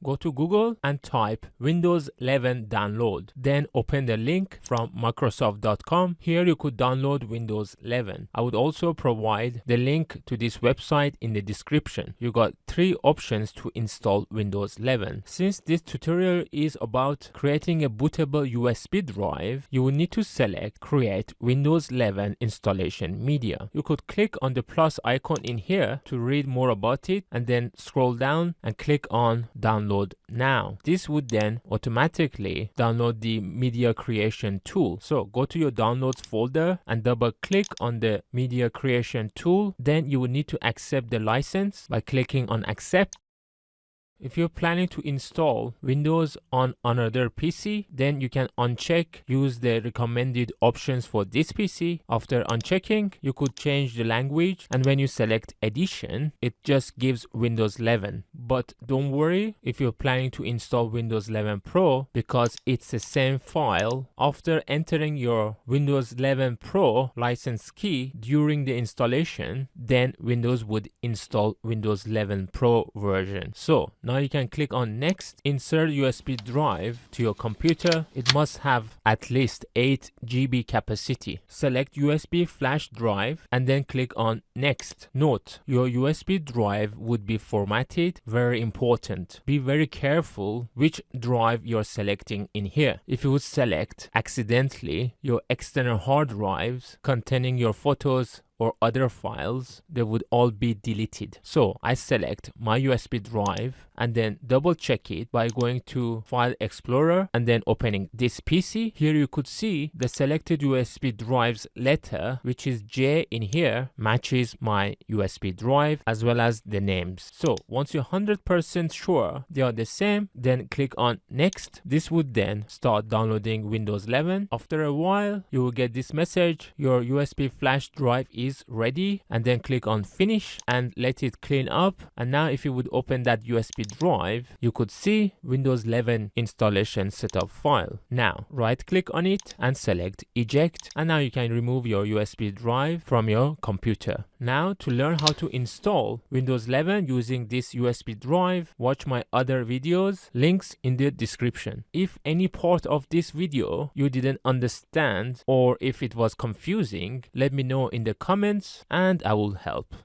go to Google and type Windows 11 download. Then open the link from Microsoft.com. Here you could download Windows 11. I would also provide the link to this website in the description. You got 3 options to install Windows 11. Since this tutorial is about creating a bootable USB drive, you will need to select Create Windows 11 Installation Media. You could click on the plus icon in here to read more about it, and then scroll down and click on Download Now. This would then automatically download the media creation tool. So go to your downloads folder and double click on the media creation tool. Then you will need to accept the license by clicking on Accept. If you're planning to install Windows on another PC, then you can uncheck, use the recommended options for this PC. After unchecking, you could change the language, and when you select Edition, it just gives Windows 11. But don't worry if you're planning to install Windows 11 Pro, because it's the same file. After entering your Windows 11 Pro license key during the installation, then Windows would install Windows 11 Pro version. So now you can click on Next, insert USB drive to your computer. It must have at least 8 GB capacity. Select USB flash drive and then click on Next. Note, your USB drive would be formatted. Very important. Be very careful which drive you're selecting in here. If you would select accidentally your external hard drives containing your photos or other files, they would all be deleted. So I select my USB drive and then double check it by going to File Explorer and then opening this PC. Here you could see the selected USB drive's letter, which is J in here, matches my USB drive as well as the names. So once you're 100% sure they are the same, then click on Next. This would then start downloading Windows 11. After a while, you will get this message, your USB flash drive is ready, and then click on Finish and let it clean up. And now if you would open that USB drive, you could see Windows 11 installation setup file. Now right click on it and select Eject, and now you can remove your USB drive from your computer. Now to learn how to install Windows 11 using this USB drive, watch my other videos, links in the description. If any part of this video you didn't understand or if it was confusing, let me know in the comments and I will help.